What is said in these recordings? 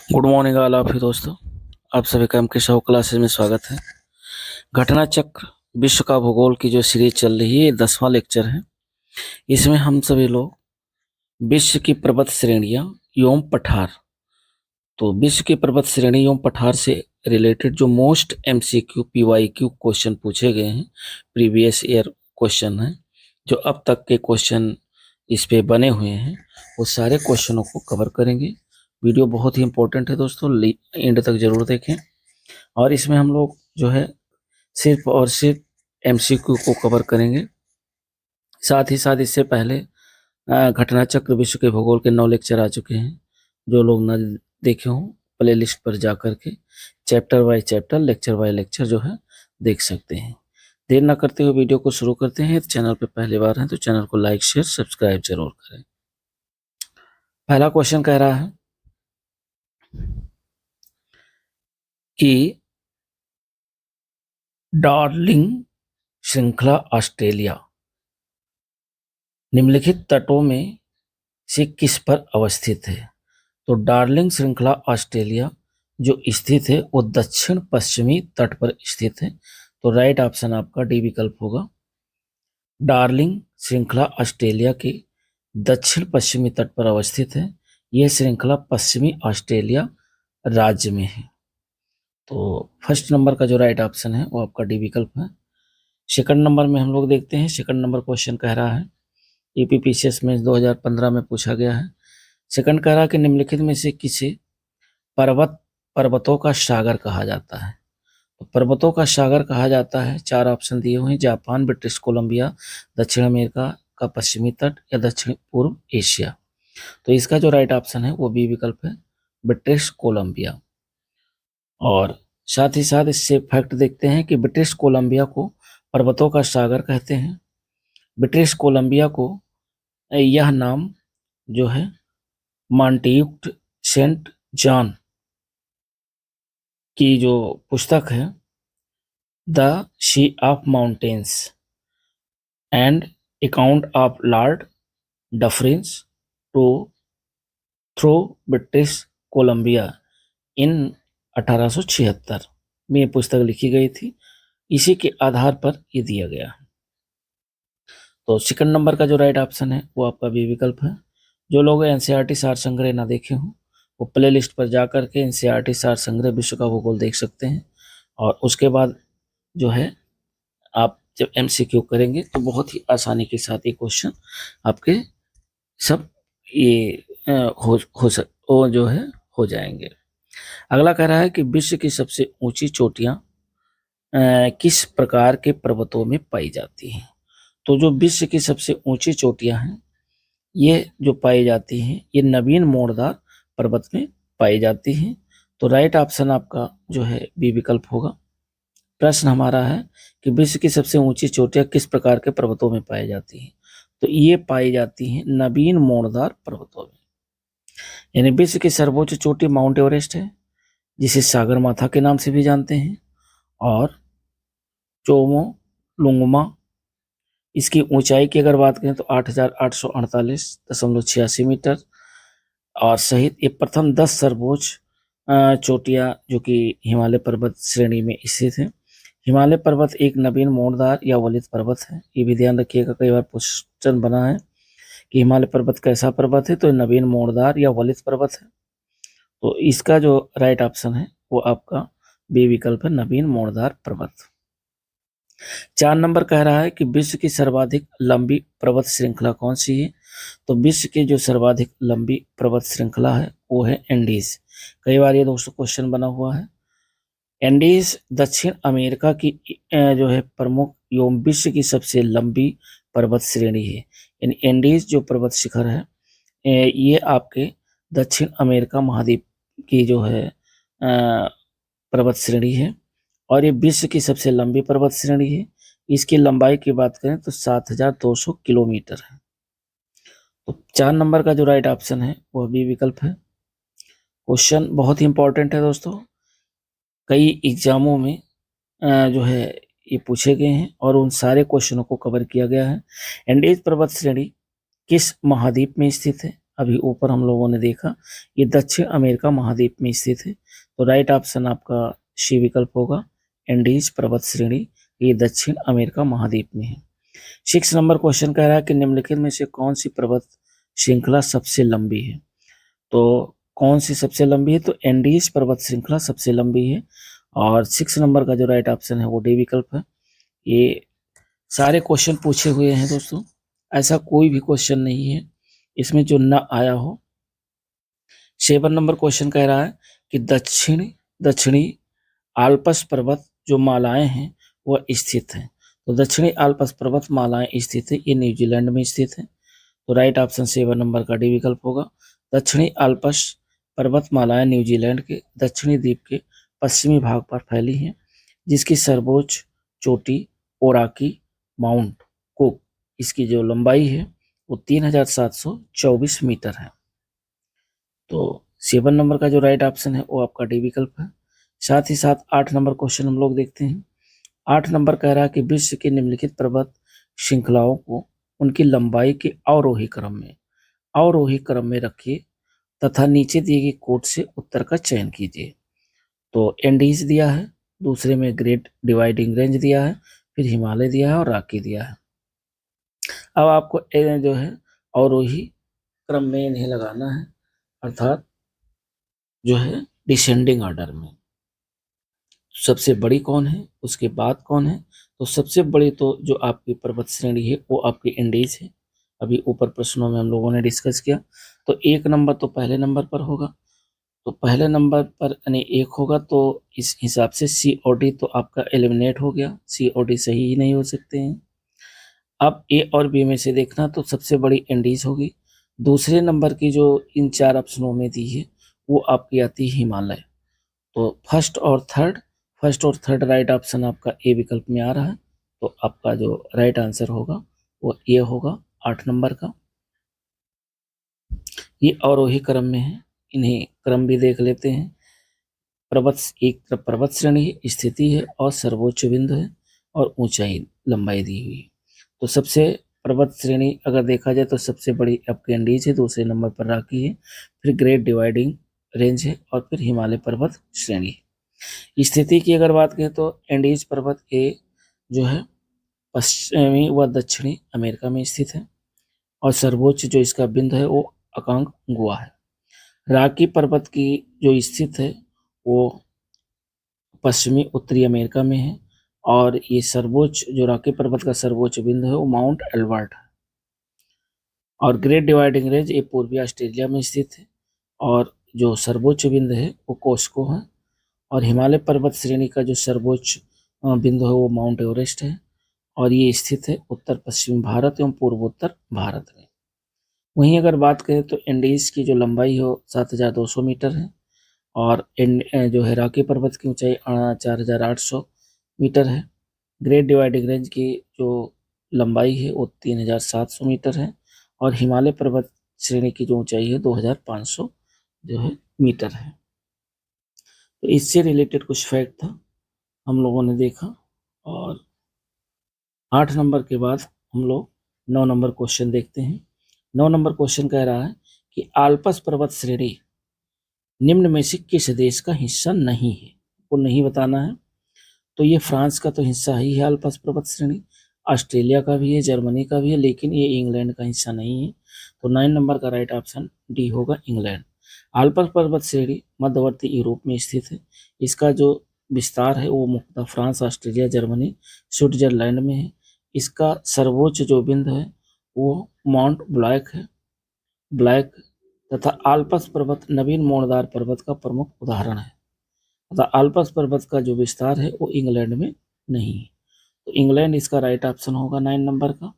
Good morning all of you दोस्तों। आप सभी का एमके साहू क्लासेस में स्वागत है। घटना चक्र विश्व का भूगोल की जो सीरीज चल रही है, ये 10वां लेक्चर है। इसमें हम सभी लोग विश्व की पर्वत श्रेणियां एवं पठार, तो विश्व की पर्वत श्रेणी एवं पठार से रिलेटेड जो मोस्ट एमसीक्यू पीवाईक्यू क्वेश्चन पूछे गए हैं, प्रीवियस ईयर क्वेश्चन है, जो अब तक के क्वेश्चन इस पे बने हुए हैं, वो सारे क्वेश्चनों को कवर करेंगे। वीडियो बहुत ही इंपॉर्टेंट है दोस्तों, एंड तक जरूर देखें। और इसमें हम लोग जो है सिर्फ और सिर्फ एमसीक्यू को कवर करेंगे। साथ ही साथ इससे पहले घटना चक्र विश्व के भूगोल के 9 लेक्चर आ चुके हैं। जो लोग न देखे हों, प्ले लिस्ट पर जा करके chapter by chapter, lecture by lecture जो है देख सकते हैं। देर न करते हुए वीडियो को शुरू करते हैं। चैनल पे पहली बार हैं तो चैनल को लाइक शेयर सब्सक्राइब जरूर करें। पहला क्वेश्चन कह रहा है कि डार्लिंग श्रृंखला ऑस्ट्रेलिया निम्नलिखित तटों में से किस पर अवस्थित है? तो डार्लिंग श्रृंखला ऑस्ट्रेलिया जो स्थित है वो दक्षिण पश्चिमी तट पर स्थित है। तो राइट ऑप्शन आपका डी विकल्प होगा। डार्लिंग श्रृंखला ऑस्ट्रेलिया के दक्षिण पश्चिमी तट पर अवस्थित है। यह श्रृंखला पश्चिमी ऑस्ट्रेलिया राज्य में है। तो फर्स्ट नंबर का जो राइट ऑप्शन है वो आपका डी विकल्प है। सेकंड नंबर में हम लोग देखते हैं। सेकंड नंबर क्वेश्चन कह रहा है, ईपीपीसीएस में 2015 में पूछा गया है। सेकंड कह रहा है कि निम्नलिखित में से किसे पर्वतों का सागर कहा जाता है? तो पर्वतों का सागर कहा जाता है, 4 ऑप्शन दिए हुए हैं, जापान, ब्रिटिश कोलंबिया, दक्षिण अमेरिका का पश्चिमी तट या दक्षिण पूर्व एशिया। तो इसका जो राइट ऑप्शन है वो बी विकल्प है, ब्रिटिश कोलंबिया। और साथ ही साथ इससे फैक्ट देखते हैं कि ब्रिटिश कोलंबिया को पर्वतों का सागर कहते हैं। ब्रिटिश कोलंबिया को यह नाम जो है मॉन्टेग्यू सेंट जॉन की जो पुस्तक है the sea of mountains and account of Lord Dufferin tour through British Columbia in 1876 में ये पुस्तक लिखी गई थी। इसी के आधार पर ये दिया गया। तो सेकंड नंबर का जो राइट ऑप्शन है वो आपका बी विकल्प है। जो लोग एनसीईआरटी सार संग्रह ना देखे हों वो प्ले लिस्ट पर जा करके एनसीईआरटी सार संग्रह विश्व का भूगोल देख सकते हैं। और उसके बाद जो है आप जब एमसीक्यू करेंगे तो बहुत ही आसानी के साथ ये क्वेश्चन आपके सब ये हो जो है हो जाएंगे। अगला कह रहा है कि विश्व की सबसे ऊंची चोटियां किस प्रकार के पर्वतों में पाई जाती हैं? तो जो विश्व की सबसे ऊंची चोटियां हैं ये जो पाई जाती हैं ये नवीन मोड़दार पर्वत में पाई जाती हैं। तो राइट ऑप्शन आपका जो है बी विकल्प होगा। प्रश्न हमारा है कि विश्व की सबसे ऊंची चोटियां किस प्रकार के पर्वतों में पाई जाती हैं? तो ये पाई जाती हैं नवीन मोड़दार पर्वतों में। यानी विश्व की सर्वोच्च चोटी माउंट एवरेस्ट है, जिसे सागर माथा के नाम से भी जानते हैं, और चोमोलुंगमा, इसकी ऊंचाई की अगर बात करें तो 8,848.86 मीटर और सहित ये प्रथम 10 सर्वोच्च चोटियां जो कि हिमालय पर्वत श्रेणी में स्थित है। हिमालय पर्वत एक नवीन मोड़दार या वलित पर्वत है। ये भी ध्यान रखिएगा, कई बार क्वेश्चन बना है कि हिमालय पर्वत कैसा पर्वत है, तो नवीन मोड़दार या वलित पर्वत है। तो इसका जो राइट ऑप्शन है वो आपका बी विकल्प है, नवीन मोड़दार पर्वत। 4 नंबर कह रहा है कि विश्व की सर्वाधिक लंबी पर्वत श्रृंखला कौन सी है? तो विश्व की जो सर्वाधिक लंबी पर्वत श्रृंखला है वो है एंडीज। कई बार ये दोस्तों क्वेश्चन बना हुआ है। एंडीज दक्षिण अमेरिका की जो है प्रमुख एवं विश्व की सबसे लंबी पर्वत श्रेणी है। यानी एंडीज जो पर्वत शिखर है ये आपके दक्षिण अमेरिका महाद्वीप की जो है पर्वत श्रेणी है और ये विश्व की सबसे लंबी पर्वत श्रेणी है। इसकी लंबाई की बात करें तो 7,200 किलोमीटर है। तो 4 नंबर का जो राइट ऑप्शन है वह बी विकल्प है। क्वेश्चन बहुत ही इंपॉर्टेंट है दोस्तों, कई एग्जामों में जो है ये पूछे गए हैं और उन सारे क्वेश्चनों को कवर किया गया है। एंडीज पर्वत श्रेणी किस महाद्वीप में स्थित है? अभी ऊपर हम लोगों ने देखा, ये दक्षिण अमेरिका महाद्वीप में स्थित है। तो राइट ऑप्शन आपका सी विकल्प होगा, एंडीज पर्वत श्रेणी, ये दक्षिण अमेरिका महाद्वीप में है। 6 नंबर क्वेश्चन कह रहा है कि निम्नलिखित में से कौन सी पर्वत श्रृंखला सबसे लंबी है। तो कौन सी सबसे लंबी है, तो एंडीज पर्वत श्रृंखला सबसे लंबी है। और 6 नंबर का जो राइट ऑप्शन है वो डी विकल्प है। ये सारे क्वेश्चन पूछे हुए हैं दोस्तों, ऐसा कोई भी क्वेश्चन नहीं है इसमें जो ना आया हो। 7 नंबर क्वेश्चन कह रहा है कि दक्षिणी आल्प्स पर्वत जो मालाएं हैं वह स्थित हैं। तो दक्षिणी आल्प्स पर्वत मालाएं स्थित है, ये न्यूजीलैंड में स्थित है। तो राइट ऑप्शन 7 नंबर का डी विकल्प होगा। दक्षिणी आल्प्स पर्वतमालाएं न्यूजीलैंड के दक्षिणी द्वीप के पश्चिमी भाग पर फैली हैं, जिसकी सर्वोच्च चोटी ओराकी माउंट कुक, इसकी जो लंबाई है वो 3724 मीटर है। तो 7 नंबर का जो राइट ऑप्शन है वो आपका डी विकल्प है। साथ ही साथ 8 नंबर क्वेश्चन हम लोग देखते हैं। 8 नंबर कह रहा है कि विश्व की निम्नलिखित पर्वत श्रृंखलाओं को उनकी लंबाई के अवरोही क्रम में रखिए तथा नीचे दिए गए कोड से उत्तर का चयन कीजिए। तो एंडीज दिया है, दूसरे में ग्रेट डिवाइडिंग रेंज दिया है, फिर हिमालय दिया है और रॉकी दिया है। अब आपको जो है अवरोही क्रम में इन्हें लगाना है, अर्थात जो है डिसेंडिंग ऑर्डर में। सबसे बड़ी कौन है, उसके बाद कौन है, तो सबसे बड़ी तो जो आपकी पर्वत श्रेणी है वो आपकी एंडीज है। अभी ऊपर प्रश्नों में हम लोगों ने डिस्कस किया। तो 1 नंबर तो पहले नंबर पर होगा, तो पहले नंबर पर यानी 1 होगा, तो इस हिसाब से सी और डी तो आपका एलिमिनेट हो गया, सी और डी सही ही नहीं हो सकते हैं। अब ए और बी में से देखना, तो सबसे बड़ी एंडीज होगी। दूसरे नंबर की जो इन 4 ऑप्शनों में दी है वो आपकी आती है हिमालय। तो फर्स्ट और थर्ड राइट ऑप्शन आपका ए विकल्प में आ रहा है। तो आपका जो राइट आंसर होगा वो ए होगा 8 नंबर का। ये अवरोही क्रम में है, इन्हें क्रम भी देख लेते हैं। एक तरफ पर्वत श्रेणी है, स्थिति है और सर्वोच्च बिंदु है और ऊंचाई लंबाई दी हुई है। तो सबसे पर्वत श्रेणी अगर देखा जाए तो सबसे बड़ी आपकी एंडीज है, दूसरे नंबर पर रॉकी है, फिर ग्रेट डिवाइडिंग रेंज है और फिर हिमालय पर्वत श्रेणी है। स्थिति की अगर बात करें तो एंडीज पर्वत ए जो है पश्चिमी व दक्षिणी अमेरिका में स्थित है और सर्वोच्च जो इसका बिंदु है वो अकांगुआ है। रॉकी पर्वत की जो स्थित है वो पश्चिमी उत्तरी अमेरिका में है और ये सर्वोच्च जो रॉकी पर्वत का सर्वोच्च बिंदु है वो माउंट एल्बर्ट है। और ग्रेट डिवाइडिंग रेंज ये पूर्वी ऑस्ट्रेलिया में स्थित है और जो सर्वोच्च बिंदु है वो कोस्को है। और हिमालय पर्वत श्रेणी का जो सर्वोच्च बिंदु है वो माउंट एवरेस्ट है और ये स्थित है उत्तर पश्चिम भारत एवं पूर्वोत्तर भारत में। वहीं अगर बात करें तो एंडीज की जो लंबाई हो 7200 मीटर है और जो है रॉकी पर्वत की ऊंचाई 4800 मीटर है। ग्रेट डिवाइडिंग रेंज की जो लंबाई है वो 3700 मीटर है और हिमालय पर्वत श्रेणी की जो ऊंचाई है 2500 जो है मीटर है। तो इससे रिलेटेड कुछ फैक्ट था हम लोगों ने देखा। और 8 नंबर के बाद हम लोग 9 नंबर क्वेश्चन देखते हैं। 9 नंबर क्वेश्चन कह रहा है कि आल्पस पर्वत श्रेणी निम्न में से किस देश का हिस्सा नहीं है, वो नहीं बताना है। तो ये फ्रांस का तो हिस्सा ही है आल्पस पर्वत श्रेणी, ऑस्ट्रेलिया का भी है, जर्मनी का भी है, लेकिन ये इंग्लैंड का हिस्सा नहीं है। तो 9 नंबर का राइट ऑप्शन डी होगा, इंग्लैंड। आल्पस पर्वत श्रेणी मध्यवर्ती यूरोप में स्थित है। इसका जो विस्तार है वो मुख्यतः फ्रांस, ऑस्ट्रेलिया, जर्मनी, स्विट्जरलैंड में है। इसका सर्वोच्च जो बिंदु है वो माउंट ब्लैक तथा आल्पस पर्वत नवीन मोड़दार पर्वत का प्रमुख उदाहरण है तथा आल्पस पर्वत का जो विस्तार है वो इंग्लैंड में नहीं है। तो इंग्लैंड इसका राइट ऑप्शन होगा 9 नंबर का।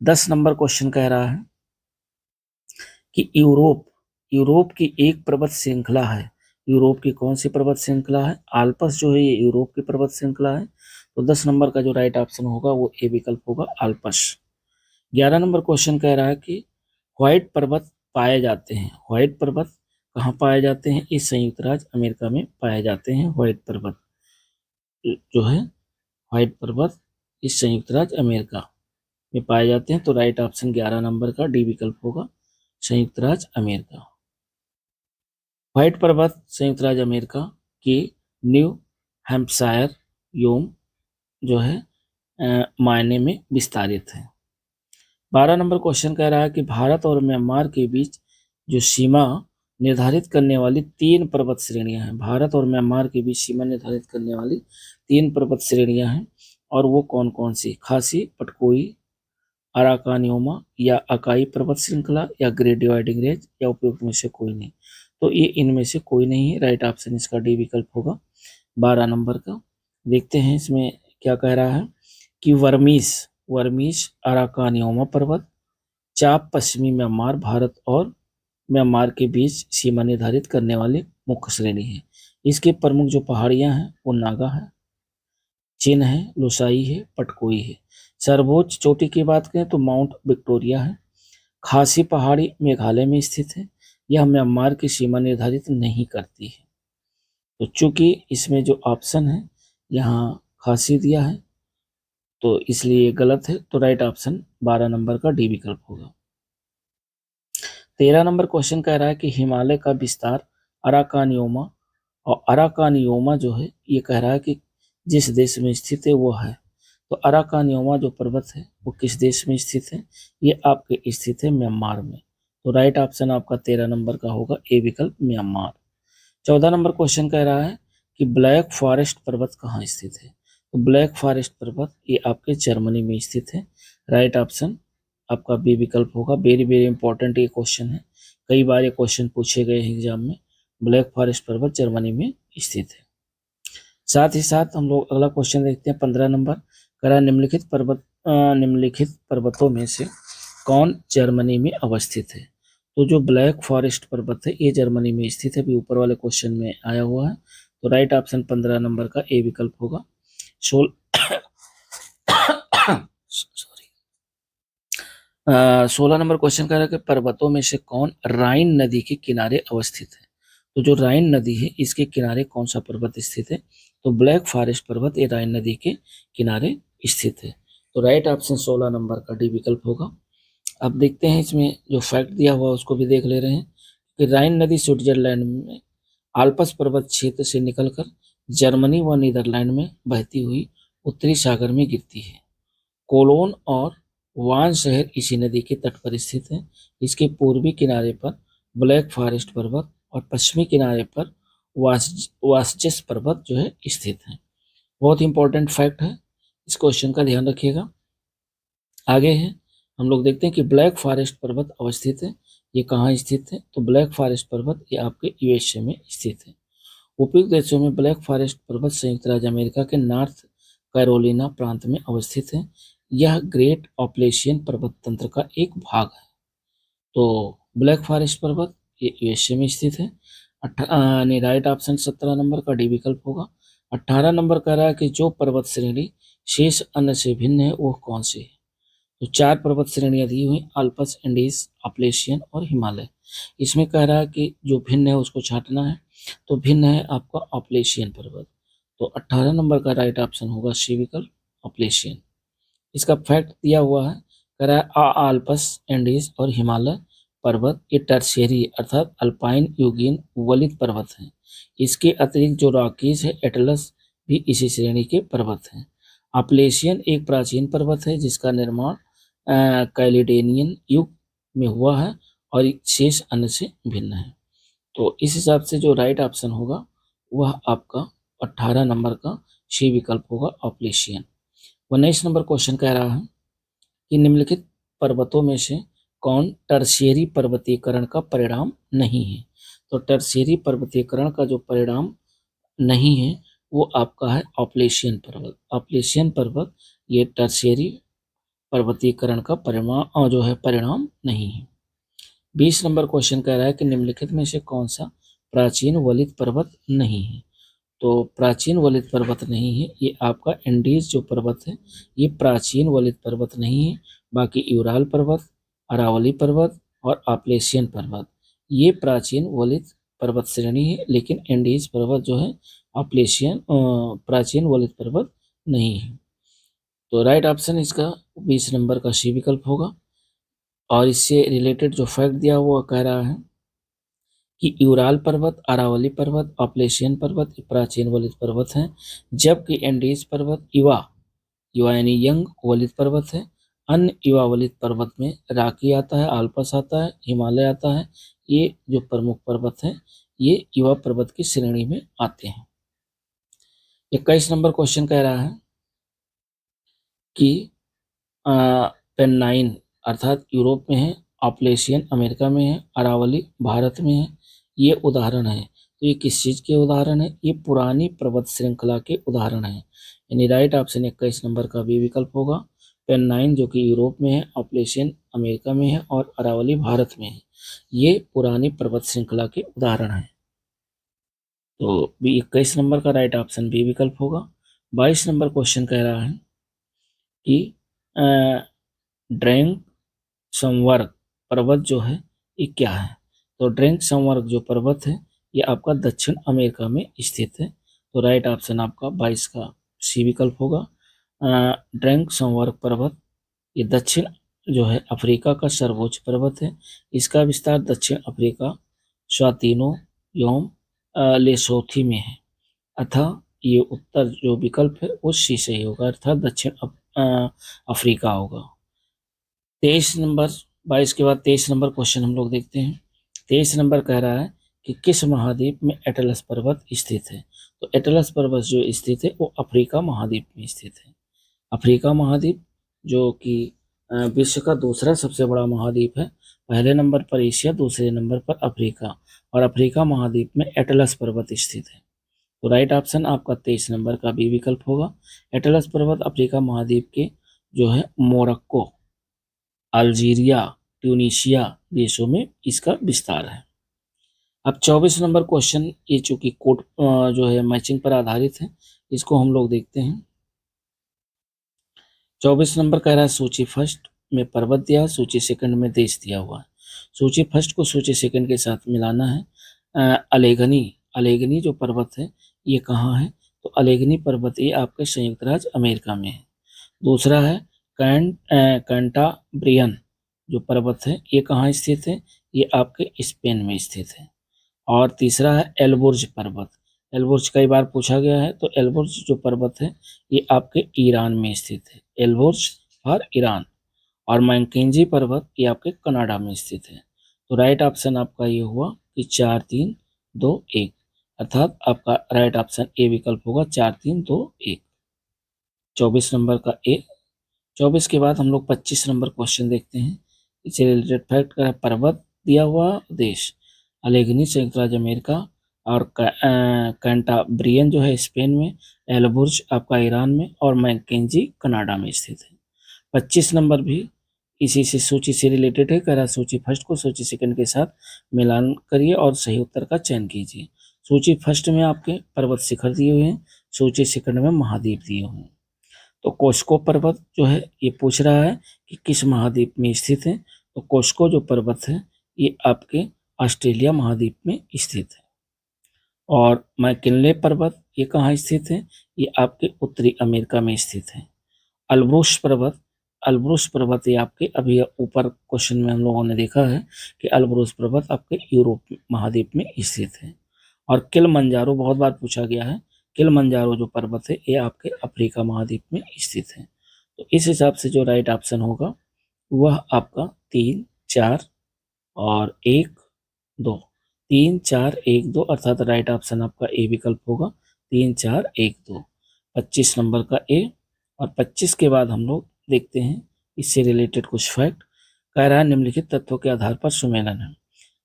10 नंबर क्वेश्चन कह रहा है कि यूरोप की एक पर्वत श्रृंखला है। यूरोप की कौन सी पर्वत श्रृंखला है, आल्पस जो है ये यूरोप की पर्वत श्रृंखला है। तो 10 नंबर का जो राइट ऑप्शन होगा वो ए विकल्प होगा, आल्पस। 11 नंबर क्वेश्चन कह रहा है कि व्हाइट पर्वत पाए जाते हैं। व्हाइट पर्वत कहाँ पाए जाते हैं, इस संयुक्त राज्य अमेरिका में पाए जाते हैं। व्हाइट पर्वत जो है व्हाइट पर्वत इस संयुक्त राज्य अमेरिका में पाए जाते हैं। तो राइट ऑप्शन 11 नंबर का डी विकल्प होगा, संयुक्त राज्य अमेरिका। व्हाइट पर्वत संयुक्त राज्य अमेरिका की न्यू हैम्पशायर योम जो है मायने में विस्तारित है। 12 नंबर क्वेश्चन कह रहा है कि भारत और म्यांमार के बीच जो सीमा निर्धारित करने वाली 3 पर्वत श्रेणियां हैं, भारत और म्यांमार के बीच सीमा निर्धारित करने वाली 3 पर्वत श्रेणियां हैं, और वो कौन कौन सी? खासी, पटकोई, अराकानियोमा या अकाई पर्वत श्रृंखला या ग्रेट डिवाइडिंग रेंज या उपयुक्त में से कोई नहीं। तो ये इनमें से कोई नहीं है, राइट ऑप्शन इसका डी विकल्प होगा 12 नंबर का। देखते हैं इसमें क्या कह रहा है कि वर्मीस अराकानियोमा पर्वत चाप पश्चिमी म्यांमार भारत और म्यांमार के बीच सीमा निर्धारित करने वाली मुख्य श्रेणी है। इसके प्रमुख जो पहाड़ियां हैं वो नागा है, चिन है, लुसाई है, पटकोई है। सर्वोच्च चोटी की बात करें तो माउंट विक्टोरिया है। खासी पहाड़ी मेघालय में स्थित है। यह म्यांमार की सीमा निर्धारित नहीं करती है। तो चूंकि इसमें जो ऑप्शन है यहाँ खासी दिया है तो इसलिए ये गलत है, तो राइट ऑप्शन 12 नंबर का डी विकल्प होगा। 13 नंबर क्वेश्चन कह रहा है कि हिमालय का विस्तार अराकानियोमा, और अराकानियोमा जो है ये कह रहा है कि जिस देश में स्थित है वो है। तो अराकानियोमा जो पर्वत है वो किस देश में स्थित है? ये आपके स्थित है म्यांमार में। तो राइट ऑप्शन आपका 13 नंबर का होगा ए विकल्प, म्यांमार। 14 नंबर क्वेश्चन कह रहा है कि ब्लैक फॉरेस्ट पर्वत कहाँ स्थित है? तो ब्लैक फॉरेस्ट पर्वत ये आपके जर्मनी में स्थित है। राइट ऑप्शन आपका बी विकल्प होगा। वेरी वेरी इंपॉर्टेंट ये क्वेश्चन है, कई बार ये क्वेश्चन पूछे गए हैं एग्जाम में। ब्लैक फॉरेस्ट पर्वत जर्मनी में स्थित है। साथ ही साथ हम लोग अगला क्वेश्चन देखते हैं 15 नंबर। करा निम्नलिखित पर्वतों में से कौन जर्मनी में अवस्थित है? तो जो ब्लैक फॉरेस्ट पर्वत है ये जर्मनी में स्थित है, अभी ऊपर वाले क्वेश्चन में आया हुआ है। तो राइट ऑप्शन 15 नंबर का ए विकल्प होगा। 16 नंबर क्वेश्चन कह रहा है कि पर्वतों में से कौन राइन नदी के किनारे अवस्थित है? तो जो राइन नदी है इसके किनारे कौन सा पर्वत स्थित है? तो ब्लैक फॉरेस्ट पर्वत ये राइन नदी के किनारे स्थित है। तो राइट ऑप्शन 16 नंबर का डी विकल्प होगा। अब देखते हैं इसमें जो फैक्ट दिया हुआ उसको भी देख ले रहे हैं कि राइन नदी स्विट्जरलैंड में आल्प्स पर्वत क्षेत्र से निकलकर जर्मनी व नीदरलैंड में बहती हुई उत्तरी सागर में गिरती है। कोलोन और वान शहर इसी नदी के तट पर स्थित है। इसके पूर्वी किनारे पर ब्लैक फॉरेस्ट पर्वत और पश्चिमी किनारे पर वासजस पर्वत जो है स्थित है। बहुत इंपॉर्टेंट फैक्ट है, इस क्वेश्चन का ध्यान रखिएगा। आगे है हम लोग देखते हैं कि ब्लैक फॉरेस्ट पर्वत अवस्थित है, ये कहाँ स्थित है? तो ब्लैक फॉरेस्ट पर्वत ये आपके यूएसए में स्थित है। उपयुक्त देशों में ब्लैक फॉरेस्ट पर्वत संयुक्त राज्य अमेरिका के नॉर्थ कैरोलिना प्रांत में अवस्थित है। यह ग्रेट ऑपलेशियन पर्वत तंत्र का एक भाग है। तो ब्लैक फॉरेस्ट पर्वत ये यूएसए में स्थित है। राइट ऑप्शन 17 नंबर का डी विकल्प होगा। 18 नंबर कह रहा है कि जो पर्वत श्रेणी शेष अन्य से भिन्न है वो कौन सी है? तो 4 पर्वत श्रेणियां दी हुई, अल्पस, एंडीज, अपलेशियन और हिमालय। इसमें कह रहा है कि जो भिन्न है उसको छांटना है, तो भिन्न है आपका अपलेशियन पर्वत। तो 18 नंबर का राइट ऑप्शन होगा सी विकल्प, अपलेशियन। इसका फैक्ट दिया हुआ है, कह रहा है आल्पस, एंडीज और हिमालय पर्वत ये टर्शियरी अर्थात अल्पाइन युगीन वलित पर्वत हैं। इसके अतिरिक्त जो रॉकीज है, एटलस भी इसी श्रेणी के पर्वत हैं। अपलेशियन एक प्राचीन पर्वत है जिसका निर्माण कैलिडेनियन युग में हुआ है और शेष अन्य से भिन्न है। तो इस हिसाब से जो राइट ऑप्शन होगा वह आपका 18 नंबर का सी विकल्प होगा, अपलेशियन। 19 नंबर क्वेश्चन कह रहा है कि निम्नलिखित पर्वतों में से कौन टर्शियरी पर्वतीकरण का परिणाम नहीं है? तो टर्शियरी पर्वतीकरण का जो परिणाम नहीं है वो आपका है अपलेशियन पर्वत। अपलेशियन पर्वत ये टर्शियरी पर्वतीकरण का परिणाम नहीं है। 20 नंबर क्वेश्चन कह रहा है कि निम्नलिखित में से कौन सा प्राचीन वलित पर्वत नहीं है? तो प्राचीन वलित पर्वत नहीं है ये आपका एंडीज जो पर्वत है ये प्राचीन वलित पर्वत नहीं है। बाकी यूराल पर्वत, अरावली पर्वत और अपलेशियन पर्वत ये प्राचीन वलित पर्वत श्रेणी है, लेकिन एंडीज पर्वत जो है अपलेशियन प्राचीन वलित पर्वत नहीं है। तो राइट ऑप्शन इसका 20 नंबर का सी विकल्प होगा। और इससे रिलेटेड जो फैक्ट दिया हुआ कह रहा है कि यूराल पर्वत, अरावली पर्वत, अपलेशियन पर्वत ये प्राचीन वलित पर्वत हैं, जबकि एंडीज पर्वत युवा युवा यानी यंग वलित पर्वत है। अन्य युवा वलित पर्वत में राकी आता है, आल्पस आता है, हिमालय आता है। ये जो प्रमुख पर्वत हैं ये युवा पर्वत की श्रेणी में आते हैं। 21 नंबर क्वेश्चन कह रहा है कि पेन्नाइन अर्थात यूरोप में है, अपलेशियन अमेरिका में है, अरावली भारत में है। ये उदाहरण है, तो ये किस चीज के उदाहरण है? ये पुरानी पर्वत श्रृंखला के उदाहरण है। यानी राइट ऑप्शन 21 नंबर का भी विकल्प होगा। पेन्नाइन जो कि यूरोप में है, अपलेशियन अमेरिका में है और अरावली भारत में है। ये पुरानी पर्वत श्रृंखला के उदाहरण है। तो बी 21 नंबर का राइट ऑप्शन बी विकल्प होगा। 22 नंबर क्वेश्चन कह रहा है कि ड्रैंक संवर्ग पर्वत जो है ये क्या है? तो ड्रैंक संवर्ग जो पर्वत है ये आपका दक्षिण अमेरिका में स्थित है। तो राइट ऑप्शन आपका 22 का सी विकल्प होगा। ड्रैंक संवर्ग पर्वत ये दक्षिण जो है अफ्रीका का सर्वोच्च पर्वत है। इसका विस्तार दक्षिण अफ्रीका, स्वातिनो एवं लेसोथी में है। अतः ये उत्तर जो विकल्प है वो सी सही होगा, अर्थात दक्षिण अफ्रीका होगा। 23 नंबर 22 के बाद 23 नंबर क्वेश्चन हम लोग देखते हैं। 23 नंबर कह रहा है कि किस महाद्वीप में एटलस पर्वत स्थित है? तो एटलस पर्वत जो स्थित है वो अफ्रीका महाद्वीप में स्थित है। अफ्रीका महाद्वीप जो कि विश्व का दूसरा सबसे बड़ा महाद्वीप है। पहले नंबर पर एशिया, दूसरे नंबर पर अफ्रीका, और अफ्रीका महाद्वीप में एटलस पर्वत स्थित है। तो राइट ऑप्शन आपका 23 नंबर का भी विकल्प होगा। एटलस पर्वत अफ्रीका महाद्वीप के जो है मोरक्को, अल्जीरिया, ट्यूनीशिया देशों में इसका विस्तार है। अब 24 नंबर क्वेश्चन ये चूंकि कोड जो है मैचिंग पर आधारित है, इसको हम लोग देखते हैं। 24 नंबर कह रहा है सूची फर्स्ट में पर्वत दिया है, सूची सेकंड में देश दिया हुआ है। सूची फर्स्ट को सूची सेकंड के साथ मिलाना है। अलेगनी अलेगनी जो पर्वत है ये कहाँ है? तो अलेगनी पर्वत ये आपके संयुक्त राज्य अमेरिका में है। दूसरा है कैंटाब्रियन जो पर्वत है ये कहाँ स्थित है? ये आपके स्पेन में स्थित है। और तीसरा है एल्बुर्ज पर्वत। एल्बुर्ज कई बार पूछा गया है, तो एल्बुर्ज जो पर्वत है ये आपके ईरान में स्थित है। एल्बुर्ज और ईरान। और मैकेंजी पर्वत ये आपके कनाडा में स्थित है। तो राइट ऑप्शन आपका ये हुआ कि 4-3-2-1, अर्थात आपका राइट ऑप्शन ए विकल्प होगा 4-3-2-1। 24 नंबर का ए। 24 के बाद हम लोग 25 नंबर क्वेश्चन देखते हैं। इससे रिलेटेड फैक्ट का पर्वत दिया हुआ देश अलेगनी संयुक्त राज्य अमेरिका, और कैंटाब्रियन जो है स्पेन में, एल्बुर्ज आपका ईरान में, और मैकेंजी कनाडा में स्थित है। 25 नंबर भी इसी से सूची से रिलेटेड है। कह रहा सूची फर्स्ट को सूची सेकंड के साथ मिलान करिए और सही उत्तर का चयन कीजिए। सूची फर्स्ट में आपके पर्वत शिखर दिए हुए हैं, सूची सेकंड में महाद्वीप दिए हुए हैं। तो कोस्को पर्वत जो है ये पूछ रहा है कि किस महाद्वीप में स्थित है? तो कोस्को जो पर्वत है ये आपके ऑस्ट्रेलिया महाद्वीप में स्थित है। और मैकिनले पर्वत ये कहाँ स्थित है? ये आपके उत्तरी अमेरिका में स्थित है। अल्ब्रुस पर्वत अल्ब्रुस पर्वत ये आपके अभी ऊपर क्वेश्चन में हम लोगों ने देखा है कि अल्ब्रुस पर्वत आपके यूरोप महाद्वीप में स्थित है। और किलमंजारो बहुत बार पूछा गया है। किलमंजारो जो पर्वत है ये आपके अफ्रीका महाद्वीप में स्थित है। तो इस हिसाब से जो राइट ऑप्शन होगा वह आपका 3-4-1-2, 3-4-1-2, अर्थात राइट ऑप्शन आपका ए विकल्प होगा 3-4-1-2। 25 नंबर का ए। और 25 के बाद हम लोग देखते हैं इससे रिलेटेड कुछ फैक्ट। कह रहा है निम्नलिखित तथ्यों के आधार पर सुमेलन है।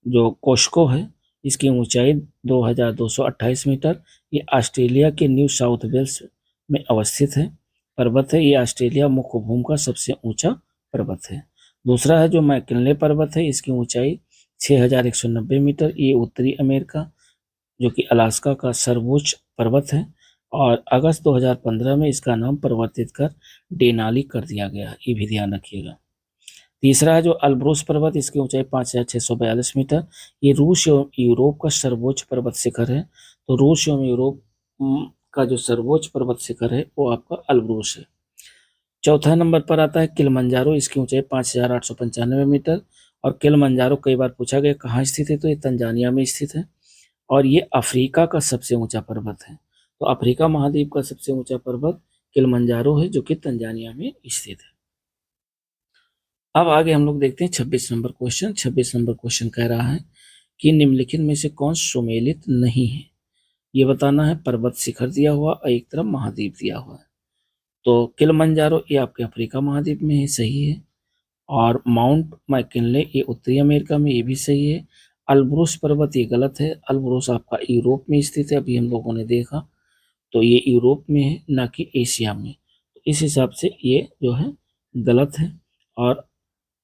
जो कोस्को है इसकी ऊंचाई 2228 मीटर। ये ऑस्ट्रेलिया के न्यू साउथ वेल्स में अवस्थित है पर्वत है। ये ऑस्ट्रेलिया मुख्य भूमि का सबसे ऊंचा पर्वत है। दूसरा है जो मैकिनले पर्वत है, इसकी ऊंचाई 6190 मीटर। ये उत्तरी अमेरिका जो कि अलास्का का सर्वोच्च पर्वत है। और अगस्त 2015 में इसका नाम परिवर्तित कर डेनाली कर दिया गया, ये भी ध्यान रखिएगा। तीसरा है जो अल्ब्रुस पर्वत, इसकी ऊंचाई 5642 मीटर। ये रूस एवं यूरोप का सर्वोच्च पर्वत शिखर है। तो रूस एवं यूरोप का जो सर्वोच्च पर्वत शिखर है वो आपका अल्ब्रुस है। चौथा नंबर पर आता है किलिमंजारो, इसकी ऊंचाई 5,895 मीटर। और किलिमंजारो कई बार पूछा गया कहाँ स्थित है, तो ये तंजानिया में स्थित है और ये अफ्रीका का सबसे ऊंचा पर्वत है। तो अफ्रीका महाद्वीप का सबसे ऊंचा पर्वत किलिमंजारो है, जो कि तंजानिया में स्थित है। अब आगे हम लोग देखते हैं 26 नंबर क्वेश्चन। 26 नंबर क्वेश्चन कह रहा है कि निम्नलिखित में से कौन सुमेलित नहीं है, ये बताना है। पर्वत शिखर दिया हुआ और एक तरफ महाद्वीप दिया हुआ है। तो किलिमंजारो ये आपके अफ्रीका महाद्वीप में है, सही है। और माउंट मैकिनले ये उत्तरी अमेरिका में, ये भी सही है। अल्ब्रुस पर्वत ये गलत है, अल्ब्रुस आपका यूरोप में स्थित है, अभी हम लोगों ने देखा। तो ये यूरोप में है, ना कि एशिया में। तो इस हिसाब से ये जो है गलत है। और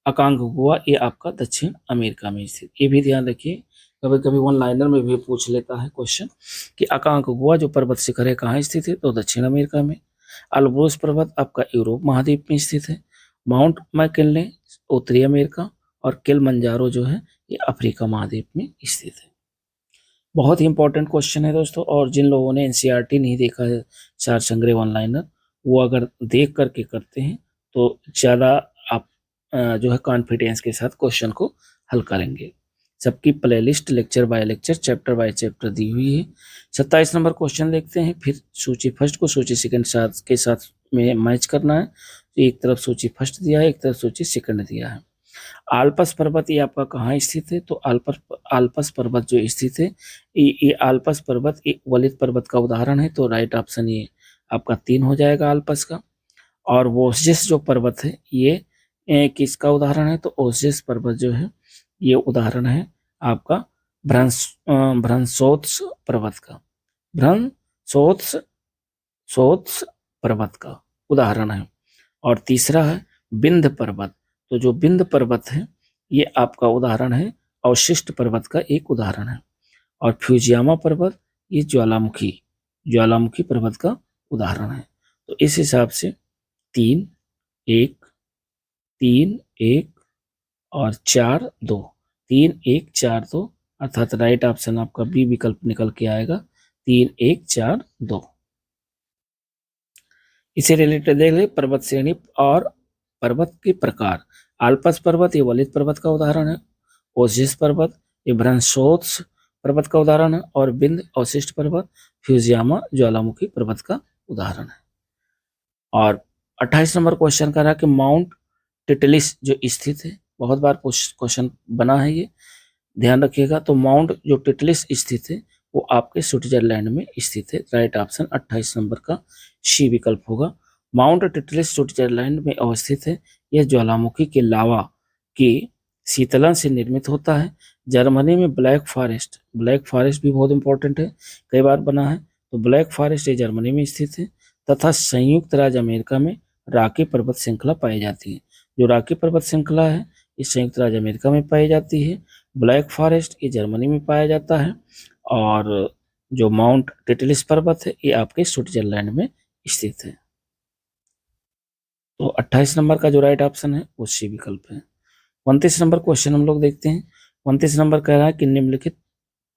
अकांगुआ ये आपका दक्षिण अमेरिका में स्थित, ये भी ध्यान रखिए। कभी कभी वन लाइनर में भी पूछ लेता है क्वेश्चन कि अकांगुआ जो पर्वत शिखर है कहाँ स्थित है, तो दक्षिण अमेरिका में। अल्ब्रुस पर्वत आपका यूरोप महाद्वीप में स्थित है। माउंट मैकिनले उत्तरी अमेरिका। और किलिमंजारो जो है ये अफ्रीका महाद्वीप में स्थित है। बहुत ही इंपॉर्टेंट क्वेश्चन है दोस्तों। और जिन लोगों ने एनसीईआरटी नहीं देखा है, चार संग्रह वन लाइनर, वो अगर देख करके करते हैं तो ज़्यादा आप जो है कॉन्फिडेंस के साथ क्वेश्चन को हल करेंगे। सबकी playlist lecture by lecture, chapter by chapter दी हुई है। 27 नंबर क्वेश्चन देखते हैं। फिर सूची फर्स्ट को सूची सेकंड साथ के साथ में मैच करना है। तो एक तरफ सूची फर्स्ट दिया है, एक तरफ सूची सेकंड दिया है। आल्पस पर्वत ये आपका कहाँ स्थित है, तो आल्पस पर्वत जो स्थित है, ये आल्पस पर्वत एक वलित पर्वत का उदाहरण है। तो राइट ऑप्शन ये आपका 3 हो जाएगा आल्पस का। और वोस्जिस जो पर्वत है ये किसका उदाहरण है, तो ओसिस पर्वत जो है ये उदाहरण है आपका भ्रंसोत्स पर्वत का। भ्रंसोत्स सोत्स पर्वत का उदाहरण है। और तीसरा है विंध्य पर्वत। तो जो विंध्य पर्वत है ये आपका उदाहरण है, अवशिष्ट पर्वत का एक उदाहरण है। और फ्यूजियामा पर्वत ये ज्वालामुखी पर्वत का उदाहरण है। तो इस हिसाब से 3 1 3 1 और 4 2, 3 1 4 2, अर्थात राइट ऑप्शन आपका बी विकल्प निकल के आएगा, 3 1 4 2। इसे रिलेटेड देख ले पर्वत श्रेणी और पर्वत के प्रकार। आल्पस पर्वत ये वलित पर्वत का उदाहरण है। ओसिस पर्वत ये भ्रंशोत्स पर्वत का उदाहरण है। और विंध्य अवशिष्ट पर्वत फ्यूजियामा ज्वालामुखी पर्वत का उदाहरण है। और 28 नंबर क्वेश्चन कर रहा है कि माउंट टिटलिस जो स्थित है, बहुत बार क्वेश्चन बना है ये, ध्यान रखिएगा। तो माउंट जो टिटलिस स्थित है वो आपके स्विट्जरलैंड में स्थित है। राइट ऑप्शन 28 नंबर का सी विकल्प होगा। माउंट टिटलिस स्विट्जरलैंड में अवस्थित है। यह ज्वालामुखी के लावा के शीतलन से निर्मित होता है। जर्मनी में ब्लैक फॉरेस्ट भी बहुत इंपॉर्टेंट है, कई बार बना है। तो ब्लैक फॉरेस्ट ये जर्मनी में स्थित है। तथा संयुक्त राज्य अमेरिका में रॉकी पर्वत श्रृंखला पाई जाती है। जो रॉकी पर्वत श्रृंखला है इस संयुक्त राज्य अमेरिका में पाई जाती है। ब्लैक फॉरेस्ट ये जर्मनी में पाया जाता है। और जो माउंट टिटलिस पर्वत है ये आपके स्विट्जरलैंड में स्थित है। तो 28 नंबर का जो राइट ऑप्शन है वो सी विकल्प है। 29 नंबर क्वेश्चन हम लोग देखते हैं। 29 नंबर कह रहा है कि निम्नलिखित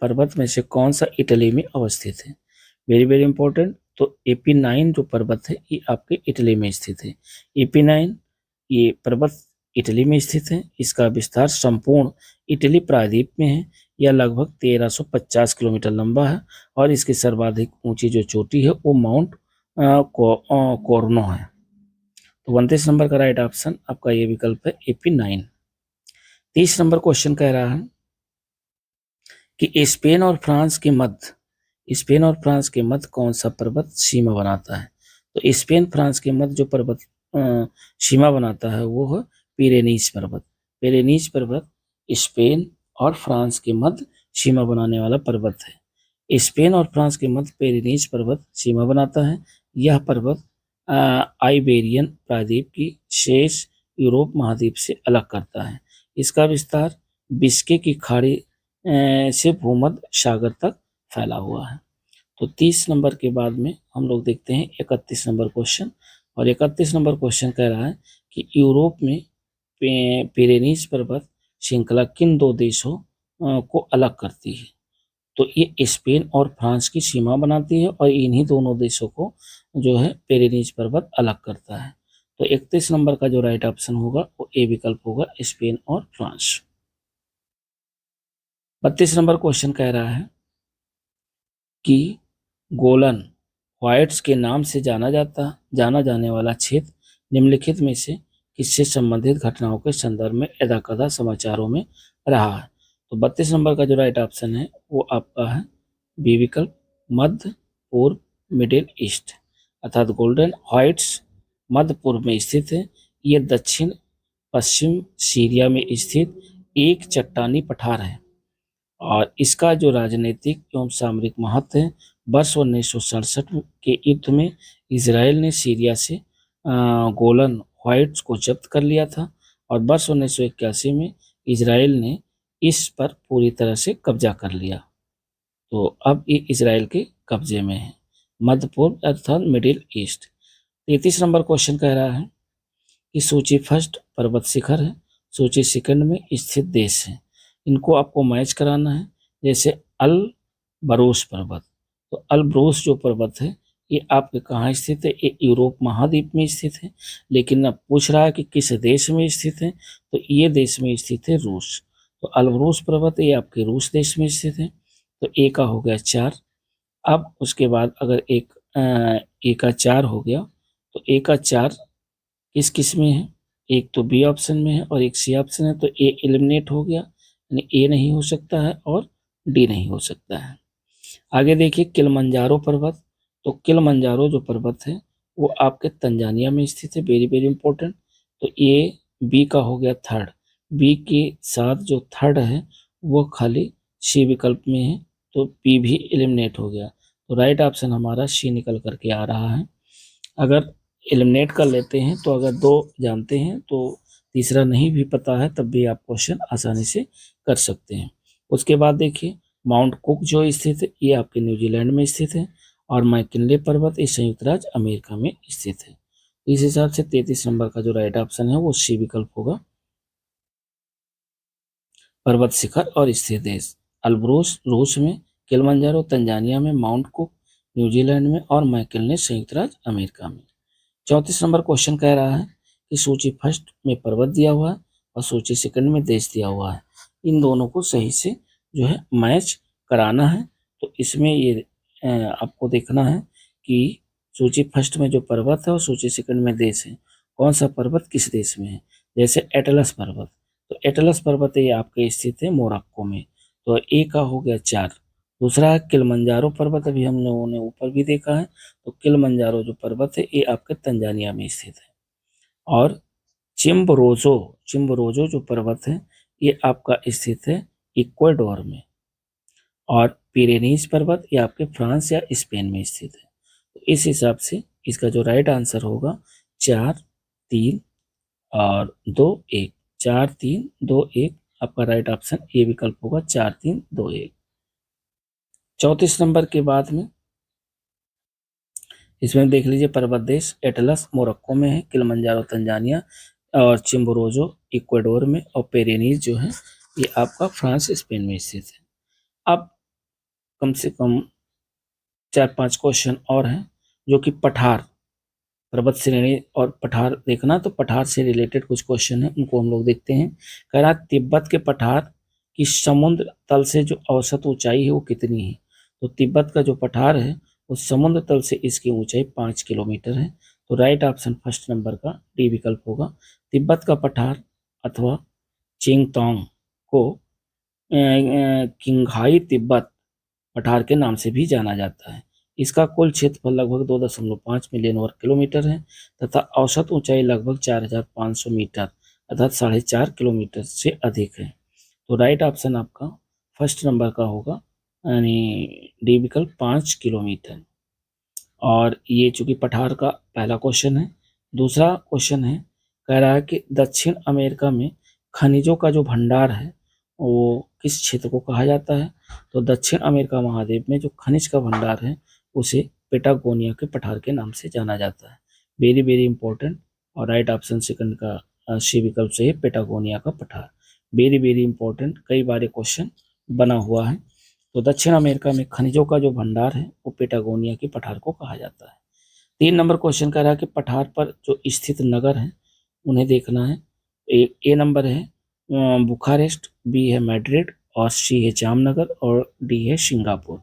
पर्वत में से कौन सा इटली में अवस्थित है। Very very important. तो AP9 जो पर्वत है ये आपके इटली में स्थित है। AP9 ये पर्वत इटली में स्थित है। इसका विस्तार संपूर्ण इटली प्रायद्वीप में है। यह लगभग 1350 किलोमीटर लंबा है। और इसकी सर्वाधिक ऊंची जो चोटी है वो माउंट कोर्नो है। तो 29 नंबर का राइट ऑप्शन आपका ये विकल्प है AP9। 30 नंबर क्वेश्चन कह रहा है कि स्पेन और फ्रांस के मध्य कौन सा पर्वत सीमा बनाता है। तो स्पेन फ्रांस के मध्य जो पर्वत सीमा बनाता है वो है पिरेनीज पर्वत। पिरेनीज पर्वत स्पेन और फ्रांस के मध्य सीमा बनाने वाला पर्वत है। स्पेन और फ्रांस के मध्य पिरेनीज पर्वत सीमा बनाता है। यह पर्वत आइबेरियन प्रायद्वीप की शेष यूरोप महाद्वीप से अलग करता है। इसका विस्तार बिस्के की खाड़ी से भूमध्य सागर तक फैला हुआ है। तो 30 नंबर के बाद में हम लोग देखते हैं 31 नंबर क्वेश्चन। और 31 नंबर क्वेश्चन कह रहा है कि यूरोप में पिरेनीज पर्वत श्रृंखला किन दो देशों को अलग करती है। तो ये स्पेन और फ्रांस की सीमा बनाती है और इन्हीं दोनों देशों को जो है पिरेनीज पर्वत अलग करता है। तो 31 नंबर का जो राइट ऑप्शन होगा वो ए विकल्प होगा, स्पेन और फ्रांस। 32 नंबर क्वेश्चन कह रहा है कि गोलन व्हाइट्स के नाम से जाना जाने वाला क्षेत्र निम्नलिखित में से किससे संबंधित घटनाओं के संदर्भ में यदाकदा समाचारों में रहा है। तो 32 नंबर का जो राइट ऑप्शन है वो आपका है बी विकल्प, मध्य पूर्व मिडिल ईस्ट, अर्थात गोल्डन व्हाइट्स मध्य पूर्व में स्थित है। ये दक्षिण पश्चिम सीरिया में स्थित एक चट्टानी पठार है और इसका जो राजनीतिक एवं सामरिक महत्व है, वर्ष 1967 के युद्ध में इसराइल ने सीरिया से गोलन व्हाइट्स को जब्त कर लिया था और वर्ष 1981 में इसराइल ने इस पर पूरी तरह से कब्जा कर लिया। तो अब ये इसराइल के कब्जे में है, मध्य पूर्व अर्थात मिडिल ईस्ट। 33 नंबर क्वेश्चन कह रहा है कि सूची फर्स्ट पर्वत शिखर है, सूची सेकंड में स्थित देश है। इनको आपको मैच कराना है। जैसे अल बरूस पर्वत, तो अल बरूस जो पर्वत है ये आपके कहाँ स्थित है, ये यूरोप महाद्वीप में स्थित है। लेकिन अब पूछ रहा है कि किस देश में स्थित है, तो ये देश में स्थित है रूस। तो अल बरूस पर्वत ये आपके रूस देश में स्थित है। तो ए का हो गया 4। अब उसके बाद अगर ए का 4 हो गया तो ए का 4 किस किस में है, एक तो बी ऑप्शन में है और एक सी ऑप्शन है। तो ए एलिमिनेट हो गया, यानी ए नहीं हो सकता है और डी नहीं हो सकता है। आगे देखिए किलिमंजारो पर्वत, तो किलिमंजारो जो पर्वत है वो आपके तंजानिया में स्थित है, वेरी वेरी इंपॉर्टेंट। तो ए बी का हो गया थर्ड, बी के साथ जो थर्ड है वो खाली सी विकल्प में है, तो बी भी एलिमिनेट हो गया। तो राइट ऑप्शन हमारा सी निकल करके आ रहा है। अगर एलिमिनेट कर लेते हैं तो अगर 2 जानते हैं तो तीसरा नहीं भी पता है तब भी आप क्वेश्चन आसानी से कर सकते हैं। उसके बाद देखिए माउंट कुक जो स्थित है ये आपके न्यूजीलैंड में स्थित है और मैकिनले पर्वत ये संयुक्त राज्य अमेरिका में स्थित है। इस हिसाब से 33 नंबर का जो राइट ऑप्शन है वो सी विकल्प होगा, पर्वत शिखर और स्थित देश। अल्ब्रोस रूस में, किलिमंजारो तंजानिया में, माउंट कुक न्यूजीलैंड में और मैकिनले संयुक्त राज्य अमेरिका में। 34 नंबर क्वेश्चन कह रहा है कि सूची फर्स्ट में पर्वत दिया हुआ है और सूची सेकंड में देश दिया हुआ है। इन दोनों को सही से जो है मैच कराना है। तो इसमें ये आपको देखना है कि सूची फर्स्ट में जो पर्वत है और सूची सेकंड में देश है, कौन सा पर्वत किस देश में है। जैसे एटलस पर्वत, तो एटलस पर्वत ये आपके स्थित है मोरक्को में, तो ए का हो गया 4। दूसरा है किलिमंजारो पर्वत, अभी हम लोगों ने ऊपर भी देखा है, तो किलिमंजारो जो पर्वत है ये आपके तंजानिया में स्थित है। और चिम्बरोजो चिम्बरोजो जो पर्वत है ये आपका स्थित है इक्वाडोर में। और पिरेनीज पर्वत ये आपके फ्रांस या स्पेन में स्थित है। तो इस हिसाब से इसका जो राइट आंसर होगा 4 3 और 2 1, 4 3 2 1 आपका राइट ऑप्शन ए विकल्प होगा, 4 3 2 1। 34 नंबर के बाद में इसमें देख लीजिए पर्वत देश एटलस मोरक्को में है, किलिमंजारो तंजानिया और चिम्बोरोजो इक्वाडोर में और पेरेनीज जो है ये आपका फ्रांस स्पेन में स्थित है। अब कम से कम 4-5 क्वेश्चन और हैं जो कि पठार पर्वत श्रेणी और पठार देखना, तो पठार से रिलेटेड कुछ क्वेश्चन है उनको हम लोग देखते हैं। कह रहा तिब्बत के पठार की समुद्र तल से जो औसत ऊंचाई है वो कितनी है। तो तिब्बत का जो पठार है उस समुद्र तल से इसकी ऊंचाई 5 किलोमीटर है। तो राइट ऑप्शन फर्स्ट नंबर का डी विकल्प होगा। तिब्बत का पठार अथवा चिंगतोंग को किंगहाई तिब्बत पठार के नाम से भी जाना जाता है। इसका कुल क्षेत्रफल लगभग 2.5 मिलियन वर्ग किलोमीटर है तथा औसत ऊंचाई लगभग 4,500 मीटर अर्थात 4.5 किलोमीटर से अधिक है। तो राइट ऑप्शन आपका फर्स्ट नंबर का होगा, यानी डी विकल्प 5 किलोमीटर। और ये चूंकि पठार का पहला क्वेश्चन है। दूसरा क्वेश्चन है, कह रहा है कि दक्षिण अमेरिका में खनिजों का जो भंडार है वो किस क्षेत्र को कहा जाता है। तो दक्षिण अमेरिका महाद्वीप में जो खनिज का भंडार है उसे पेटागोनिया के पठार के नाम से जाना जाता है। Very very important. और राइट ऑप्शन सेकंड का सी विकल्प से है पेटागोनिया का पठार। वेरी वेरी इंपॉर्टेंट, कई बार क्वेश्चन बना हुआ है। तो दक्षिण अमेरिका में खनिजों का जो भंडार है वो पेटागोनिया के पठार को कहा जाता है। 3 नंबर क्वेश्चन कह रहा है कि पठार पर जो स्थित नगर हैं उन्हें देखना है। ए नंबर है बुखारेस्ट, बी है मैड्रिड और सी है जामनगर और डी है सिंगापुर।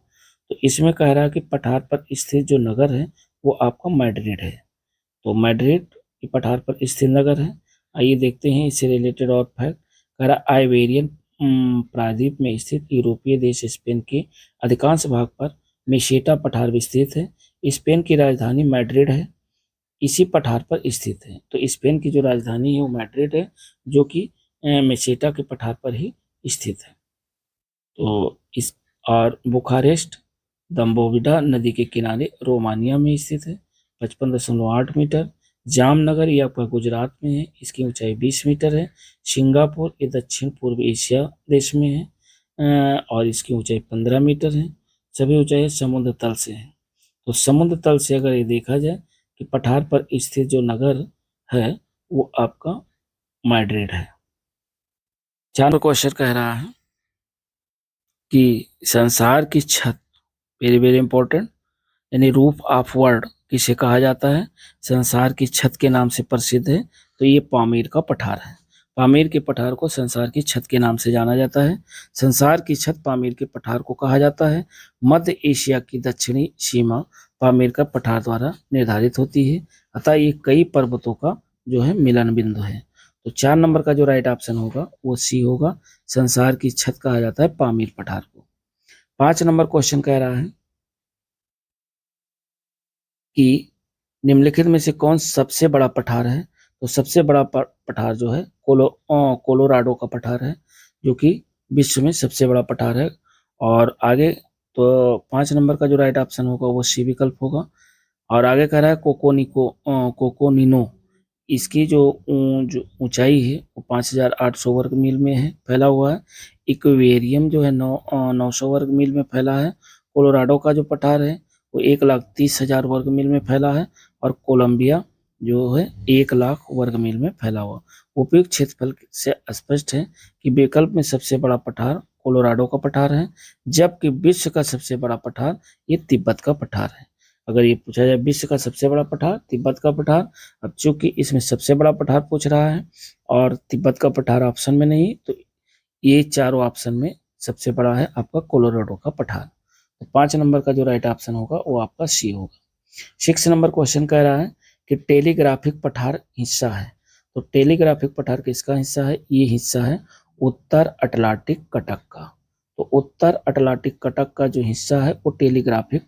तो इसमें कह रहा है कि पठार पर स्थित जो नगर है वो आपका मैड्रिड है। तो मैड्रिड ये पठार पर स्थित नगर है। आइए देखते हैं इससे रिलेटेड और फैक्ट। कह रहा आइबेरियन प्रायद्वीप में स्थित यूरोपीय देश स्पेन के अधिकांश भाग पर मेसेटा पठार विस्तृत है। स्पेन की राजधानी मैड्रिड है, इसी पठार पर स्थित है। तो स्पेन की जो राजधानी है वो मैड्रिड है, जो कि मेसेटा के पठार पर ही स्थित है। तो इस और बुखारेस्ट दम्बोविडा नदी के किनारे रोमानिया में स्थित है, 55.8 मीटर। जामनगर ये आपका गुजरात में है, इसकी ऊंचाई 20 मीटर है। सिंगापुर ये दक्षिण पूर्व एशिया देश में है और इसकी ऊंचाई 15 मीटर है। सभी ऊंचाई समुद्र तल से है। तो समुद्र तल से अगर ये देखा जाए कि पठार पर स्थित जो नगर है वो आपका मैड्रिड है। 4 क्वेश्चन कह रहा है कि संसार की छत, वेरी वेरी इंपॉर्टेंट, यानी रूफ ऑफ वर्ल्ड किसे कहा जाता है? संसार की छत के नाम से प्रसिद्ध है। तो ये पामीर का पठार है। पामीर के पठार को संसार की छत के नाम से जाना जाता है। संसार की छत पामीर के पठार को कहा जाता है। मध्य एशिया की दक्षिणी सीमा पामीर का पठार द्वारा निर्धारित होती है, अतः ये कई पर्वतों का जो है मिलन बिंदु है। तो 4 नंबर का जो राइट ऑप्शन होगा वो सी होगा। संसार की छत कहा जाता है पामीर पठार को। 5 नंबर क्वेश्चन कह रहा है कि निम्नलिखित में से कौन सबसे बड़ा पठार है? तो सबसे बड़ा पठार जो है कोलोराडो का पठार है, जो कि विश्व में सबसे बड़ा पठार है। और आगे तो 5 नंबर का जो राइट ऑप्शन होगा वो सी विकल्प होगा। और आगे कह रहा है कोकोनिनो, इसकी जो ऊंचाई है वो 5,800 वर्ग मील में है, फैला हुआ है। इक्वेरियम जो है 900 वर्ग मील में फैला है। कोलोराडो का जो पठार है वो 1,30,000 वर्ग मील में फैला है। और कोलंबिया जो है 1,00,000 वर्ग मील में फैला हुआ। उपयुक्त क्षेत्रफल से स्पष्ट है कि विकल्प में सबसे बड़ा पठार कोलोराडो का पठार है, जबकि विश्व का सबसे बड़ा पठार ये तिब्बत का पठार है। अगर ये पूछा जाए विश्व का सबसे बड़ा पठार तिब्बत का पठार, अब चूंकि इसमें सबसे बड़ा पठार पूछ रहा है और तिब्बत का पठार ऑप्शन में नहीं, तो ये चारों ऑप्शन में सबसे बड़ा है आपका कोलोराडो का पठार। तो 5 नंबर का जो राइट ऑप्शन होगा वो आपका सी होगा। 6 नंबर क्वेश्चन कह रहा है कि टेलीग्राफिक पठार हिस्सा है। तो टेलीग्राफिक पठार किसका हिस्सा है? ये हिस्सा है उत्तर अटलांटिक कटक का। तो उत्तर अटलांटिक कटक का जो हिस्सा है वो टेलीग्राफिक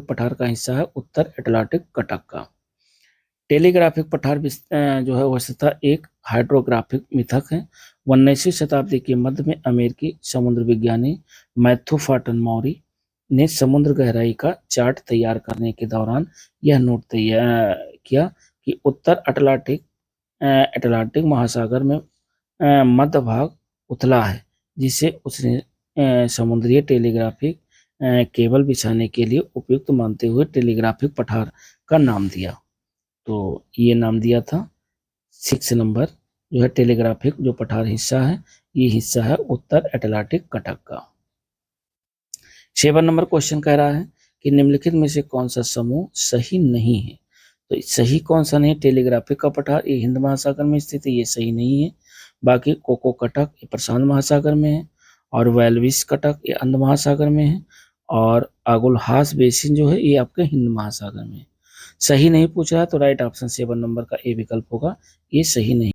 पठार का हिस्सा है उत्तर अटलांटिक कटक का। टेलीग्राफिक पठार जो है वस्तुतः एक हाइड्रोग्राफिक मिथक है। 19वीं शताब्दी के मध्य में अमेरिकी समुद्र विज्ञानी मैथ्यू फॉन्टेन मौरी ने समुद्र गहराई का चार्ट तैयार करने के दौरान यह नोट तैयार किया कि उत्तर अटलांटिक महासागर में मध्य भाग उथला है, जिसे उसने समुद्रीय टेलीग्राफिक केबल बिछाने के लिए उपयुक्त मानते हुए टेलीग्राफिक पठार का नाम दिया। तो ये नाम दिया था 6 नंबर जो है टेलीग्राफिक जो पठार हिस्सा है, ये हिस्सा है उत्तर अटलांटिक कटक का। 7 नंबर क्वेश्चन कह रहा है कि निम्नलिखित में से कौन सा समूह सही नहीं है? तो सही कौन सा नहीं है? टेलीग्राफिक का पठार ये हिंद महासागर में स्थित है, ये सही नहीं है। बाकी कोको कटक ये प्रशांत महासागर में है और वेल्विस कटक ये अंध महासागर में है और आगुलहास बेसिन जो है ये आपके हिंद महासागर में है। सही नहीं पूछ रहा है तो राइट ऑप्शन 7 नंबर का ए विकल्प होगा, ये सही नहीं।